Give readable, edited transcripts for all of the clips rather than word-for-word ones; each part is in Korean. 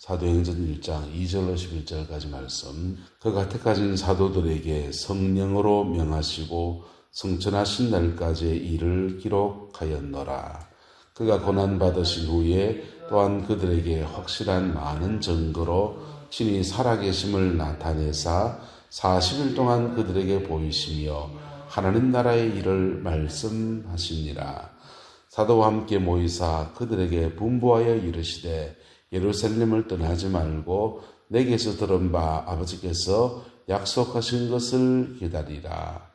사도행전 1장 2절로 11절까지 말씀. 그가 택하신 사도들에게 성령으로 명하시고 성천하신 날까지의 일을 기록하였노라. 그가 고난받으신 후에 또한 그들에게 확실한 많은 증거로 친히 살아계심을 나타내사 40일 동안 그들에게 보이시며 하나님 나라의 일을 말씀하시니라. 사도와 함께 모이사 그들에게 분부하여 이르시되 예루살렘을 떠나지 말고 내게서 들은 바 아버지께서 약속하신 것을 기다리라.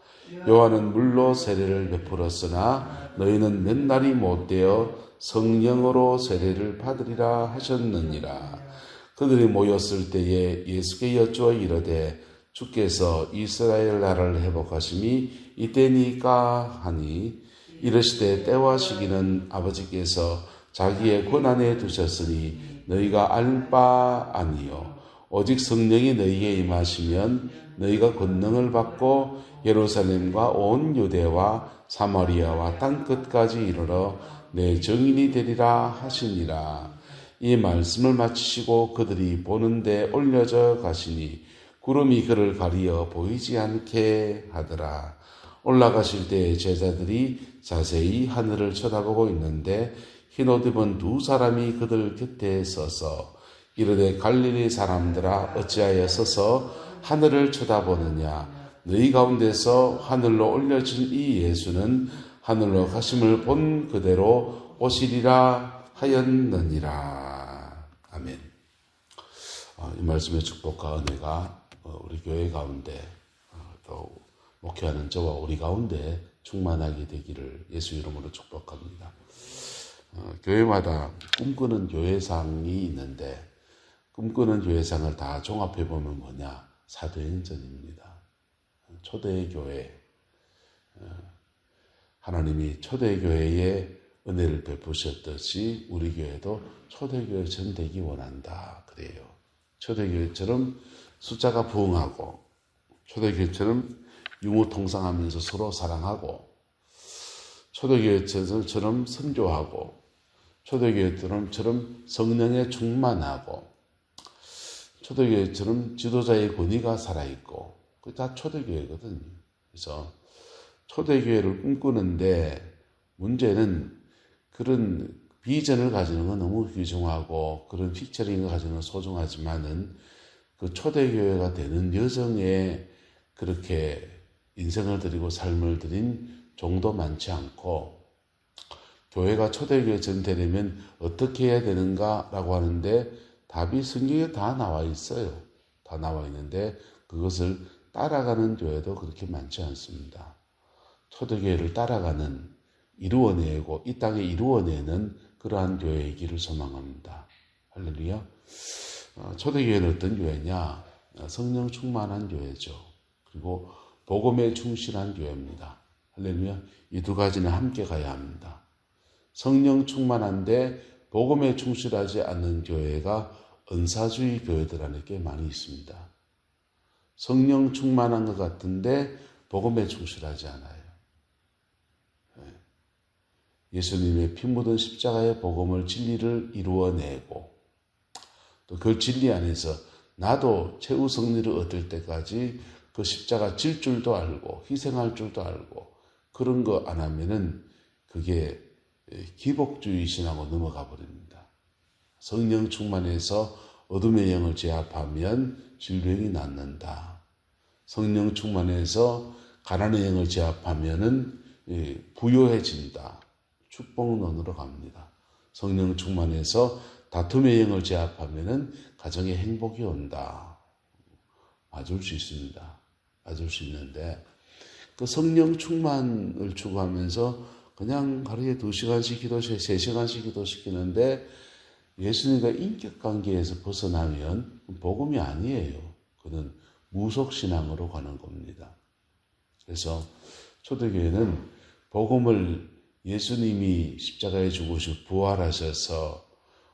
요한은 물로 세례를 베풀었으나 너희는 몇 날이 못되어 성령으로 세례를 받으리라 하셨느니라. 그들이 모였을 때에 예수께 여쭈어 이르되 주께서 이스라엘 나라를 회복하심이 이때니까 하니 이르시되 때와 시기는 아버지께서 자기의 권한에 두셨으니 너희가 알 바 아니요 오직 성령이 너희에게 임하시면 너희가 권능을 받고 예루살렘과 온 유대와 사마리아와 땅끝까지 이르러 내 증인이 되리라 하시니라. 이 말씀을 마치시고 그들이 보는데 올려져 가시니 구름이 그를 가리어 보이지 않게 하더라. 올라가실 때 제자들이 자세히 하늘을 쳐다보고 있는데 흰옷 입은 두 사람이 그들 곁에 서서 이르되 갈릴리 사람들아 어찌하여 서서 하늘을 쳐다보느냐. 너희 가운데서 하늘로 올려진 이 예수는 하늘로 가심을 본 그대로 오시리라 하였느니라. 아멘. 이 말씀의 축복과 은혜가 우리 교회 가운데 또 목회하는 저와 우리 가운데 충만하게 되기를 예수 이름으로 축복합니다. 교회마다 꿈꾸는 교회상이 있는데 꿈꾸는 교회상을 다 종합해보면 뭐냐? 사도행전입니다. 초대교회. 하나님이 초대교회에 은혜를 베푸셨듯이 우리 교회도 초대교회처럼 되기 원한다. 그래요. 초대교회처럼 숫자가 부흥하고 초대교회처럼 유무통상하면서 서로 사랑하고 초대교회처럼 선교하고 초대교회처럼 성령에 충만하고 초대교회처럼 지도자의 권위가 살아있고 그게 다 초대교회거든요. 그래서 초대교회를 꿈꾸는데 문제는 그런 비전을 가지는 건 너무 귀중하고 그런 픽처링을 가지는 건 소중하지만은 그 초대교회가 되는 여정에 그렇게 인생을 드리고 삶을 드린 종도 많지 않고 교회가 초대교회처럼 되려면 어떻게 해야 되는가라고 하는데 답이 성경에 다 나와 있어요. 다 나와 있는데 그것을 따라가는 교회도 그렇게 많지 않습니다. 초대교회를 따라가는 이루어내고 이 땅에 이루어내는 그러한 교회이기를 소망합니다. 할렐루야. 초대교회는 어떤 교회냐? 성령 충만한 교회죠. 그리고 복음에 충실한 교회입니다. 할렐루야. 이 두 가지는 함께 가야 합니다. 성령 충만한데 복음에 충실하지 않는 교회가 은사주의 교회들 안에 꽤 많이 있습니다. 성령 충만한 것 같은데 복음에 충실하지 않아요. 예수님의 피 묻은 십자가의 복음을 진리를 이루어내고 또 그 진리 안에서 나도 최후 승리를 얻을 때까지 그 십자가 질 줄도 알고 희생할 줄도 알고 그런 거 안 하면은 그게 기복주의 신하고 넘어가 버립니다. 성령 충만해서 어둠의 영을 제압하면 진리의 영이 낫는다. 성령 충만해서 가난의 영을 제압하면은 부요해진다. 축복론으로 갑니다. 성령 충만해서 다툼의 영을 제압하면은 가정에 행복이 온다. 맞을 수 있습니다. 맞을 수 있는데 그 성령 충만을 추구하면서 그냥 하루에 2시간씩 기도시 3시간씩 기도시키는데 예수님과 인격관계에서 벗어나면 복음이 아니에요. 그는 무속신앙으로 가는 겁니다. 그래서 초대교회는 복음을 예수님이 십자가에 죽으시고 부활하셔서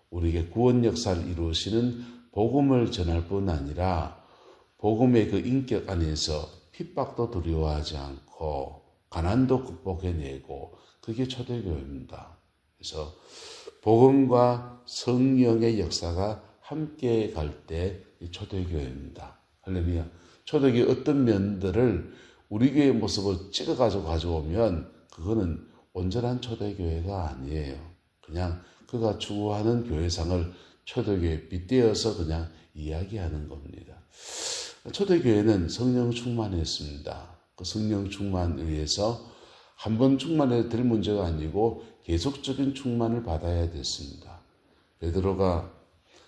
우리에게 구원 역사를 이루시는 복음을 전할 뿐 아니라 복음의 그 인격 안에서 핍박도 두려워하지 않고 가난도 극복해내고 그게 초대교회입니다. 그래서 복음과 성령의 역사가 함께 갈 때 초대교회입니다. 할렐루야. 초대교회 어떤 면들을 우리 교회의 모습을 찍어가지고 가져오면 그거는 온전한 초대교회가 아니에요. 그냥 그가 추구하는 교회상을 초대교회에 빗대어서 그냥 이야기하는 겁니다. 초대교회는 성령 충만했습니다. 그 성령 충만에 의해서 한 번 충만해도 될 문제가 아니고 계속적인 충만을 받아야 됐습니다. 베드로가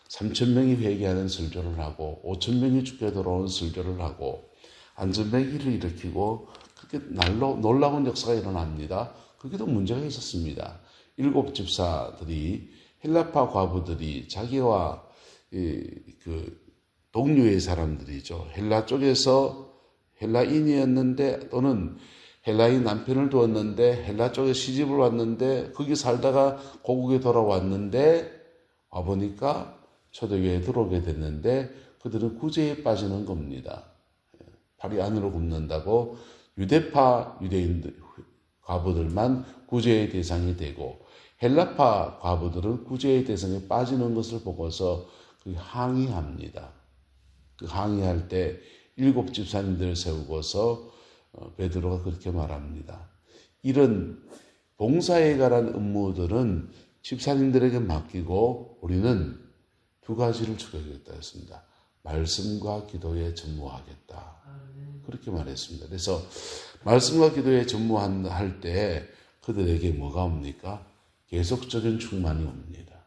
3,000명이 회개하는 설교를 하고 5,000명이 죽게 돌아온 설교를 하고 안전뱅이를 일으키고 그렇게 놀라운 역사가 일어납니다. 거기도 문제가 있었습니다. 7 집사들이 헬라파 과부들이 자기와 그 동료의 사람들이죠. 헬라 쪽에서 헬라인이었는데 또는 헬라인 남편을 두었는데 헬라 쪽에 시집을 왔는데 거기 살다가 고국에 돌아왔는데 와보니까 초대교회에 들어오게 됐는데 그들은 구제에 빠지는 겁니다. 팔이 안으로 굽는다고 유대파 유대인 과부들만 구제의 대상이 되고 헬라파 과부들은 구제의 대상에 빠지는 것을 보고서 항의합니다. 그 항의할 때 7 집사님들을 세우고서 베드로가 그렇게 말합니다. 이런 봉사에 관한 업무들은 집사님들에게 맡기고 우리는 2가지를 추구하겠다 했습니다. 말씀과 기도에 전무하겠다. 그렇게 말했습니다. 그래서 말씀과 기도에 전무할 때 그들에게 뭐가 옵니까? 계속적인 충만이 옵니다.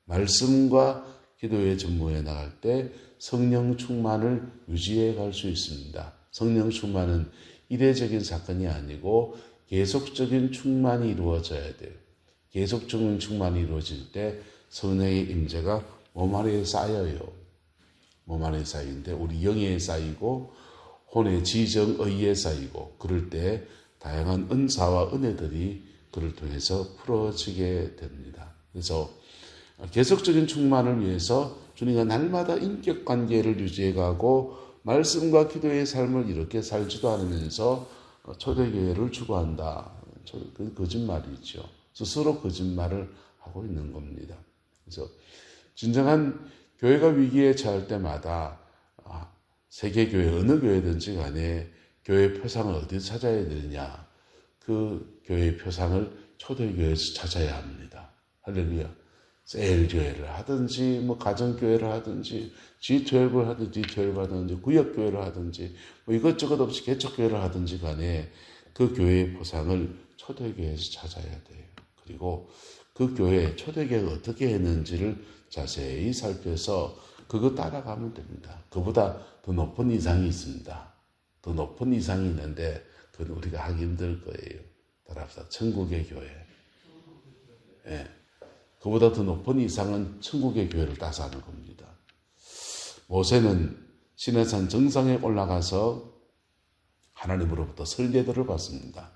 말씀과 기도에 전무해 나갈 때 성령 충만을 유지해 갈 수 있습니다. 성령 충만은 이례적인 사건이 아니고 계속적인 충만이 이루어져야 돼요. 계속적인 충만이 이루어질 때 성령의 임재가 몸 안에 쌓여요. 몸 안에 쌓이는데 우리 영에 쌓이고 혼의 지정 의에 쌓이고 그럴 때 다양한 은사와 은혜들이 그를 통해서 풀어지게 됩니다. 그래서 계속적인 충만을 위해서 주님과 날마다 인격관계를 유지해가고 말씀과 기도의 삶을 이렇게 살지도 않으면서 초대교회를 추구한다. 그 거짓말이죠. 스스로 거짓말을 하고 있는 겁니다. 그래서 진정한 교회가 위기에 처할 때마다 세계교회 어느 교회든지 간에 교회 표상을 어디서 찾아야 되느냐. 그 교회의 표상을 초대교회에서 찾아야 합니다. 할렐루야. 셀교회를 하든지 뭐 가정교회를 하든지 G12를 하든지 D12를 하든지 구역교회를 하든지 뭐 이것저것 없이 개척교회를 하든지 간에 그 교회의 포상을 초대교회에서 찾아야 돼요. 그리고 그 교회 초대교회가 어떻게 했는지를 자세히 살펴서 그거 따라가면 됩니다. 그보다 더 높은 이상이 있습니다. 더 높은 이상이 있는데 그건 우리가 하기 힘들 거예요. 따라합시다. 천국의 교회. 예. 그보다 더 높은 이상은 천국의 교회를 따서 하는 겁니다. 모세는 시내산 정상에 올라가서 하나님으로부터 설계도를 받습니다.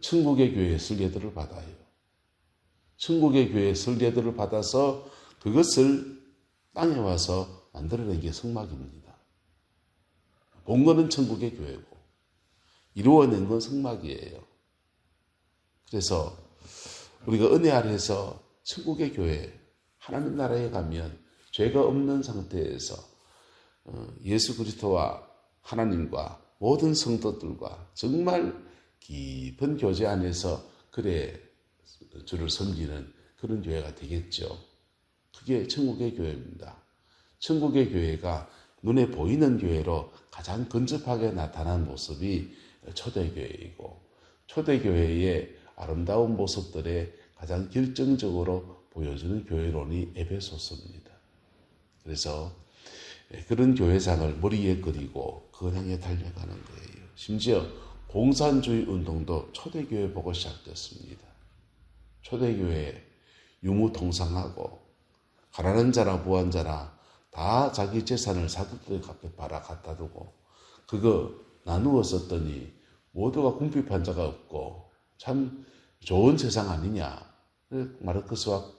천국의 교회의 설계도를 받아요. 천국의 교회의 설계도를 받아서 그것을 땅에 와서 만들어낸 게 성막입니다. 본 거는 천국의 교회고 이루어낸 건 성막이에요. 그래서 우리가 은혜 아래에서 천국의 교회, 하나님 나라에 가면 죄가 없는 상태에서 예수 그리스도와 하나님과 모든 성도들과 정말 깊은 교제 안에서 그래 주를 섬기는 그런 교회가 되겠죠. 그게 천국의 교회입니다. 천국의 교회가 눈에 보이는 교회로 가장 근접하게 나타난 모습이 초대교회이고 초대교회의 아름다운 모습들에 가장 결정적으로 보여주는 교회론이 에베소서입니다. 그래서 그런 교회상을 머리에 그리고 그걸 향해 달려가는 거예요. 심지어 공산주의 운동도 초대교회 보고 시작됐습니다. 초대교회 유무통상하고 가난한 자나 부한 자나 다 자기 재산을 사도들 앞에 팔아 갖다 두고 그거 나누어 썼더니 모두가 궁핍한 자가 없고 참 좋은 세상 아니냐. 마르크스와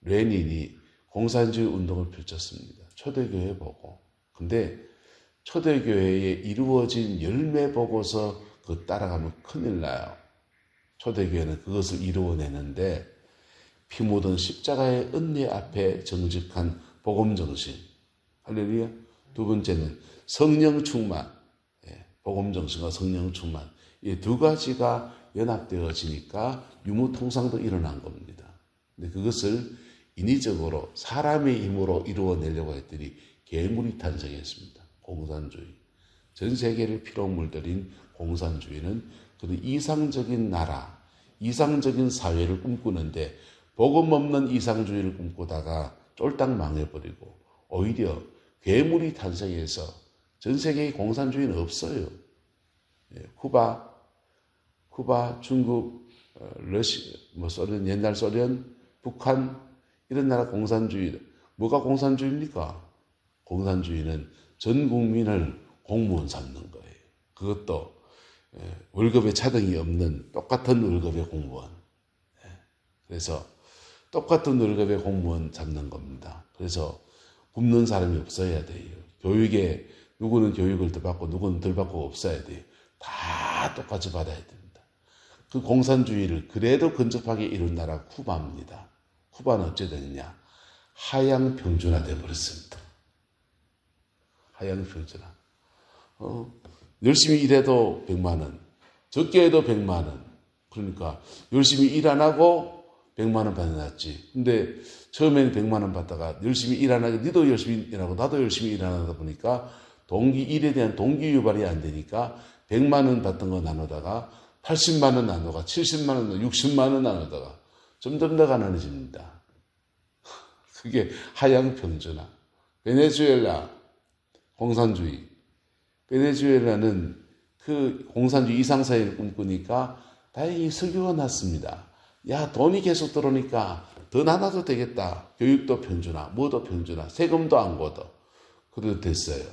레닌이 공산주의 운동을 펼쳤습니다. 초대교회 보고. 근데 초대교회에 이루어진 열매 보고서 그거 따라가면 큰일 나요. 초대교회는 그것을 이루어내는데 피 묻은 십자가의 은혜 앞에 정직한 복음 정신. 할렐루야. 두 번째는 성령 충만. 복음 정신과 성령 충만. 이 두 가지가 연합되어지니까 유무통상도 일어난 겁니다. 근데 그것을 인위적으로 사람의 힘으로 이루어내려고 했더니 괴물이 탄생했습니다. 공산주의. 전 세계를 피로 물들인 공산주의는 그런 이상적인 나라, 이상적인 사회를 꿈꾸는데 복음 없는 이상주의를 꿈꾸다가 쫄딱 망해버리고 오히려 괴물이 탄생해서 전 세계의 공산주의는 없어요. 쿠바, 중국, 러시아, 소련, 옛날 소련, 북한 이런 나라 공산주의. 뭐가 공산주의입니까? 공산주의는 전 국민을 공무원 삼는 거예요. 그것도 월급에 차등이 없는 똑같은 월급의 공무원. 그래서 똑같은 월급의 공무원 잡는 겁니다. 그래서 굶는 사람이 없어야 돼요. 교육에 누구는 교육을 더 받고 누구는 덜 받고 없어야 돼요. 다 똑같이 받아야 됩니다. 그 공산주의를 그래도 근접하게 이룬 나라 쿠바입니다. 쿠바는 어찌 되느냐? 하향 평준화되어 버렸습니다. 하향 평준화. 열심히 일해도 100만 원, 적게 해도 100만 원. 그러니까 열심히 일 안 하고 100만 원 받아놨지. 근데 처음에는 100만 원 받다가 열심히 일 안 하고 니도 열심히 일하고 나도 열심히 일 안 하다 보니까 일에 대한 동기 유발이 안 되니까 100만 원 받던 거 나누다가 80만 원 나누다가 70만 원, 60만 원 나누다가 점점 더 가난해집니다. 그게 하향 평준화. 베네수엘라 공산주의. 베네수엘라는 그 공산주의 이상사회를 꿈꾸니까 다행히 석유가 났습니다. 야, 돈이 계속 들어오니까 더 나눠도 되겠다. 교육도 평준화, 뭐도 평준화, 세금도 안 걷어. 그래도 됐어요.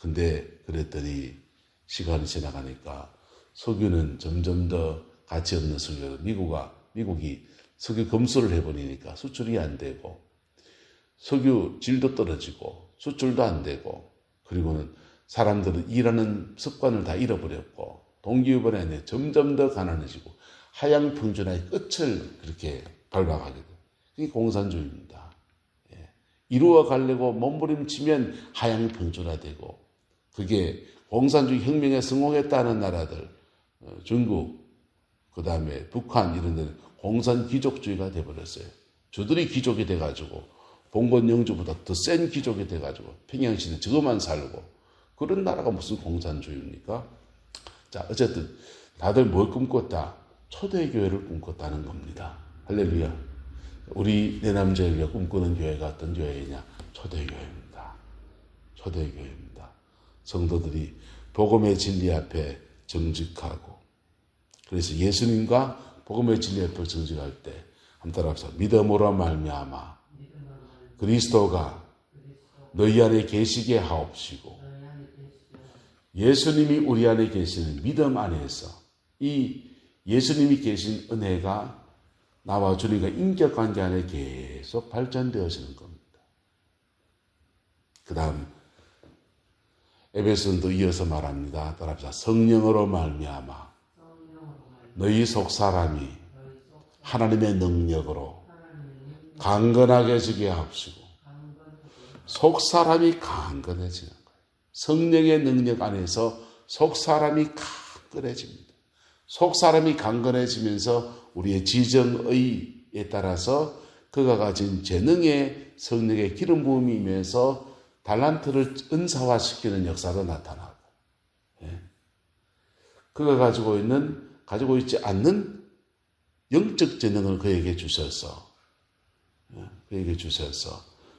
근데 그랬더니 시간이 지나가니까 석유는 점점 더 가치 없는 석유. 미국이 석유 검수를 해버리니까 수출이 안 되고 석유 질도 떨어지고 수출도 안 되고 그리고는 사람들은 일하는 습관을 다 잃어버렸고 동기유발이 아니라 점점 더 가난해지고 하향 평준화의 끝을 그렇게 밟아가게 돼요. 그게 공산주의입니다. 이루어 가려고 몸부림치면 하향 평준화되고 그게 공산주의 혁명에 성공했다는 나라들 중국 그 다음에 북한 이런 데는 공산 귀족주의가 돼버렸어요. 저들이 귀족이 돼가지고 봉건 영주보다 더 센 귀족이 돼가지고 평양시대 저거만 살고 그런 나라가 무슨 공산주의입니까? 자, 어쨌든 다들 뭘 꿈꿨다? 초대교회를 꿈꿨다는 겁니다. 할렐루야. 우리 내남자교회가 꿈꾸는 교회가 어떤 교회이냐? 초대교회입니다. 초대교회입니다. 성도들이 복음의 진리 앞에 정직하고 그래서 예수님과 복음의 진리 앞에 정직할 때 한번 따라합시다. 믿음으로 말미암아 그리스도가 너희 안에 계시게 하옵시고 예수님이 우리 안에 계시는 믿음 안에서 이 예수님이 계신 은혜가 나와 주님과 인격관계 안에 계속 발전되어지는 겁니다. 그 다음 에베소서도 이어서 말합니다. 따라합시다. 성령으로 말미암아 너희 속사람이 하나님의 능력으로 강건하게 하옵시고 속사람이 강건해지는 거예요. 성령의 능력 안에서 속사람이 강건해집니다. 속사람이 강건해지면서 우리의 지정의에 따라서 그가 가진 재능의 성령의 기름 부음이 임해서 달란트를 은사화시키는 역사도 나타나고 그가 가지고 있지 않는 영적 재능을 그에게 주셔서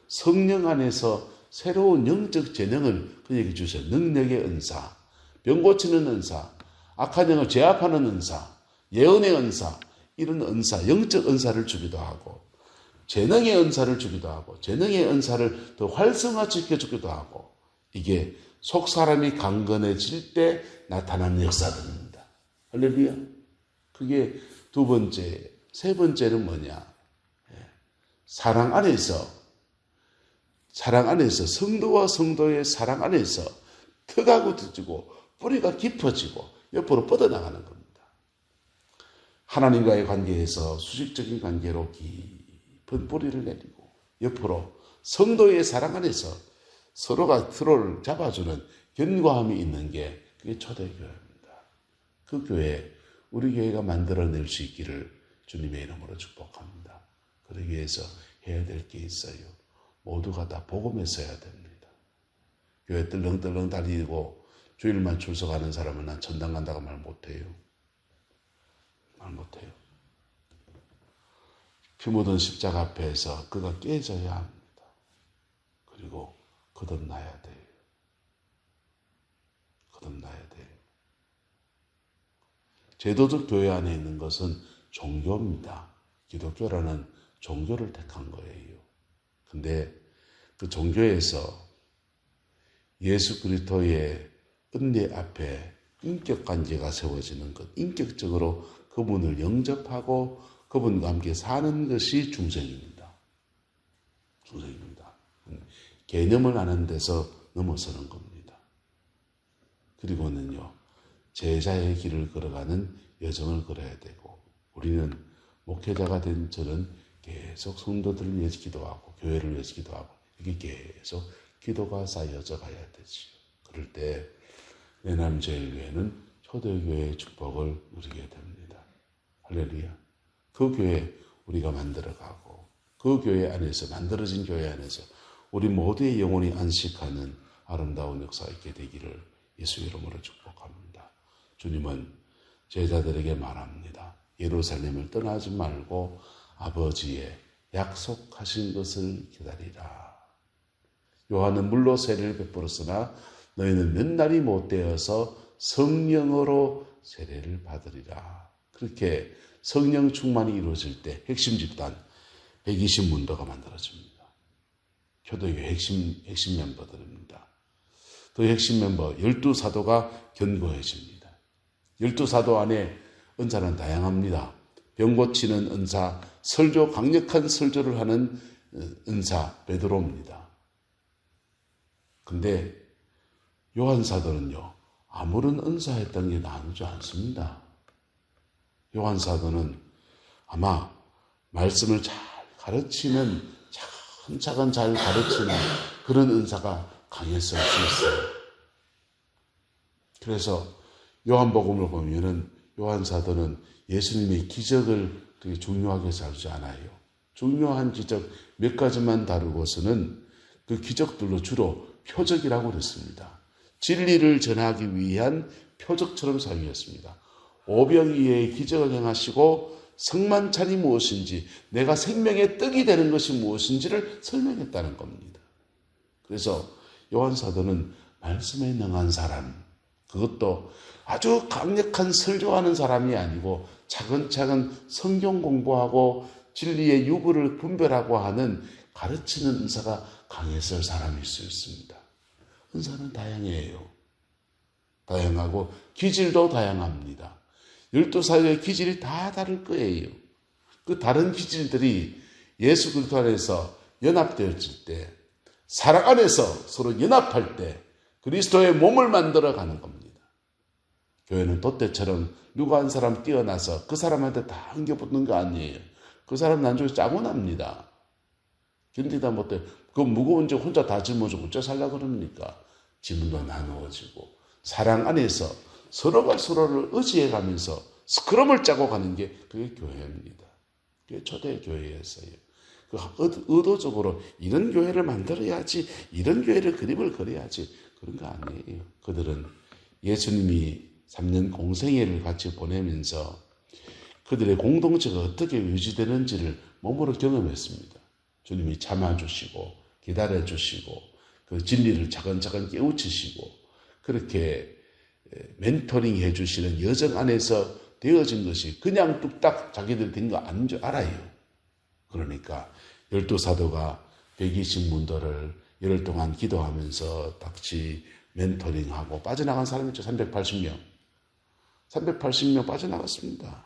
성령 안에서 새로운 영적 재능을 그에게 주셔서 능력의 은사, 병 고치는 은사, 악한 영을 제압하는 은사, 예언의 은사, 이런 은사, 영적 은사를 주기도 하고 재능의 은사를 주기도 하고 재능의 은사를 더 활성화시켜 주기도 하고 이게 속사람이 강건해질 때 나타나는 역사들입니다. 할렐루야. 그게 두 번째. 세 번째는 뭐냐? 사랑 안에서 성도와 성도의 사랑 안에서 턱하고 뒤지고 뿌리가 깊어지고 옆으로 뻗어나가는 겁니다. 하나님과의 관계에서 수직적인 관계로 깊이 깊은 뿌리를 내리고 옆으로 성도의 사랑 안에서 서로가 서로를 잡아주는 견고함이 있는 게 그게 초대교회입니다. 그 교회, 우리 교회가 만들어낼 수 있기를 주님의 이름으로 축복합니다. 그러기 위해서 해야 될 게 있어요. 모두가 다 복음에 써야 됩니다. 교회 떨렁떨렁 다니고 주일만 출석하는 사람은 난 전당 간다고 말 못해요. 말 못해요. 피 묻은 십자가 앞에서 그가 깨져야 합니다. 그리고 거듭나야 돼요. 거듭나야 돼요. 제도적 교회 안에 있는 것은 종교입니다. 기독교라는 종교를 택한 거예요. 근데 그 종교에서 예수 그리스도의 은혜 앞에 인격 관계가 세워지는 것, 인격적으로 그분을 영접하고 그분과 함께 사는 것이 중생입니다. 중생입니다. 개념을 아는 데서 넘어서는 겁니다. 그리고는요, 제자의 길을 걸어가는 여정을 걸어야 되고, 우리는 목회자가 된 저는 계속 성도들을 위해서 기도하고 교회를 위해서 기도하고 이게 계속 기도가 쌓여져 가야 되지요. 그럴 때 내남제일교회는 초대교회의 축복을 누리게 됩니다. 할렐루야. 그 교회 우리가 만들어가고 그 교회 안에서 만들어진 교회 안에서 우리 모두의 영혼이 안식하는 아름다운 역사가 있게 되기를 예수 이름으로 축복합니다. 주님은 제자들에게 말합니다. 예루살렘을 떠나지 말고 아버지의 약속하신 것을 기다리라. 요한은 물로 세례를 베풀었으나 너희는 몇 날이 못 되어서 성령으로 세례를 받으리라. 그렇게 성령 충만이 이루어질 때 핵심 집단 120문도가 만들어집니다. 초대교회 핵심 멤버들입니다. 그 핵심 멤버 12사도가 견고해집니다. 12사도 안에 은사는 다양합니다. 병 고치는 은사, 설교, 강력한 설교를 하는 은사 베드로입니다. 근데 요한사도는요, 아무런 은사했던 게 나누지 않습니다. 요한사도는 아마 말씀을 잘 가르치는, 차근차근 잘 가르치는 그런 은사가 강했을 수 있어요. 그래서 요한복음을 보면은 요한사도는 예수님의 기적을 되게 중요하게 다루지 않아요. 중요한 기적 몇 가지만 다루고서는 그 기적들로 주로 표적이라고 그랬습니다. 진리를 전하기 위한 표적처럼 사용했습니다. 오병이의 기적을 행하시고 성만찬이 무엇인지, 내가 생명의 떡이 되는 것이 무엇인지를 설명했다는 겁니다. 그래서 요한사도는 말씀에 능한 사람, 그것도 아주 강력한 설교하는 사람이 아니고 차근차근 성경 공부하고 진리의 유부를 분별하고 하는 가르치는 은사가 강했을 사람일 수 있습니다. 은사는 다양해요. 다양하고 기질도 다양합니다. 12사도의 기질이 다 다를 거예요. 그 다른 기질들이 예수 그리스도 안에서 연합되었을 때, 사랑 안에서 서로 연합할 때 그리스도의 몸을 만들어가는 겁니다. 교회는 돛대처럼 누가 한 사람 뛰어나서 그 사람한테 다 안겨붙는 거 아니에요. 그 사람 나중에 짜고 납니다. 견디다 못해. 그 무거운 저 혼자 다 짊어지고 어째 살라 그럽니까? 짐도 나누어지고 사랑 안에서 서로가 서로를 의지해가면서 스크럼을 짜고 가는 게 그게 교회입니다. 그게 초대 교회였어요. 그 의도적으로 이런 교회를 만들어야지, 이런 교회를 그림을 그려야지 그런 거 아니에요. 그들은 예수님이 3년 공생애를 같이 보내면서 그들의 공동체가 어떻게 유지되는지를 몸으로 경험했습니다. 주님이 참아주시고 기다려주시고 그 진리를 차근차근 깨우치시고 그렇게 멘토링 해주시는 여정 안에서 되어진 것이 그냥 뚝딱 자기들 된 거 아닌 줄 알아요. 그러니까 12사도가 120문도를 열흘 동안 기도하면서 같이 멘토링하고 빠져나간 사람이 있죠. 380명. 380명 빠져나갔습니다.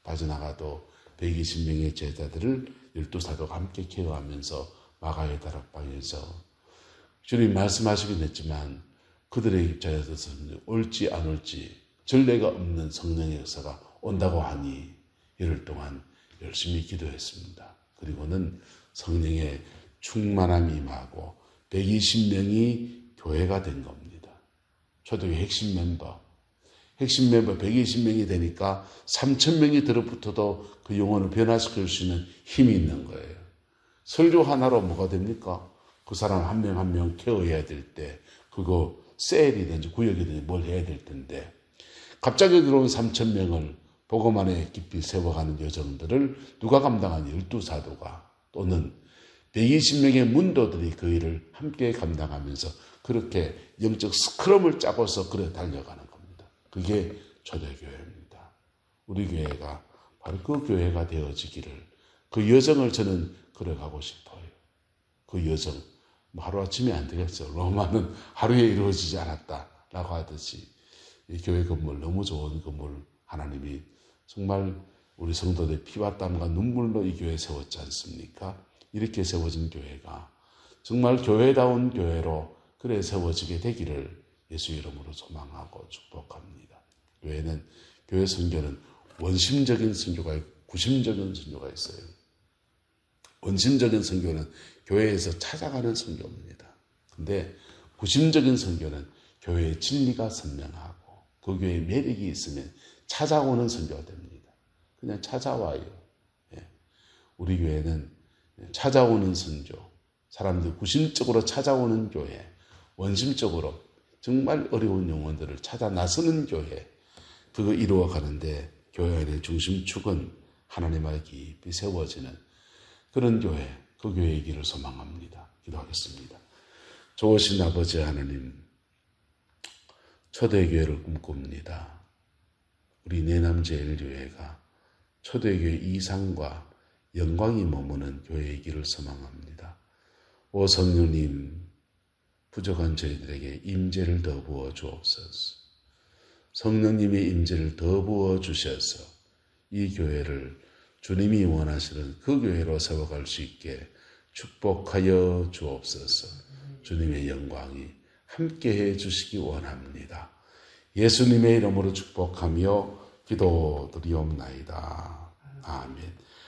빠져나가도 120명의 제자들을 12사도가 함께 케어하면서 마가의 다락방에서 주님 말씀하시긴 했지만 그들의 입장에서는 올지 안 올지 전례가 없는 성령의 역사가 온다고 하니 열흘 동안 열심히 기도했습니다. 그리고는 성령의 충만함이 임하고 120명이 교회가 된 겁니다. 초대교회 핵심 멤버 120명이 되니까 3,000명이 들어붙어도 그 영혼을 변화시킬 수 있는 힘이 있는 거예요. 설교 하나로 뭐가 됩니까? 그 사람 한 명 한 명 케어해야 될 때 그거 셀이든지 구역이든지 뭘 해야 될 텐데 갑자기 들어온 3,000명을 복음 안에 깊이 세워가는 여정들을 누가 감당하니? 12사도가 또는 120명의 문도들이 그 일을 함께 감당하면서 그렇게 영적 스크럼을 짜고서 그래 달려가는 겁니다. 그게 초대교회입니다. 우리 교회가 바로 그 교회가 되어지기를 그 여정을 저는 걸어가고 싶어요. 그 여정 하루아침에 안 되겠죠. 로마는 하루에 이루어지지 않았다라고 하듯이 이 교회 건물 너무 좋은 건물 하나님이 정말 우리 성도들 피와 땀과 눈물로 이 교회 세웠지 않습니까? 이렇게 세워진 교회가 정말 교회다운 교회로 그래 세워지게 되기를 예수 이름으로 소망하고 축복합니다. 교회 선교는 원심적인 선교가 있고 구심적인 선교가 있어요. 원심적인 선교는 교회에서 찾아가는 선교입니다. 근데 구심적인 선교는 교회의 진리가 선명하고 그 교회의 매력이 있으면 찾아오는 선교가 됩니다. 그냥 찾아와요. 우리 교회는 찾아오는 선교, 사람들 구심적으로 찾아오는 교회, 원심적으로 정말 어려운 영혼들을 찾아 나서는 교회, 그거 이루어가는데 교회 안의 중심축은 하나님의 깊이 세워지는 그런 교회, 그 교회의 길을 소망합니다. 기도하겠습니다. 좋으신 아버지 하나님, 초대교회를 꿈꿉니다. 우리 내남제일교회가 초대교회 이상과 영광이 머무는 교회의 길을 소망합니다. 오 성령님, 부족한 저희들에게 임재를 더 부어 주옵소서. 성령님의 임재를 더 부어 주셔서 이 교회를 주님이 원하시는 그 교회로 세워갈 수 있게 축복하여 주옵소서. 주님의 영광이 함께해 주시기 원합니다. 예수님의 이름으로 축복하며 기도드리옵나이다. 아멘.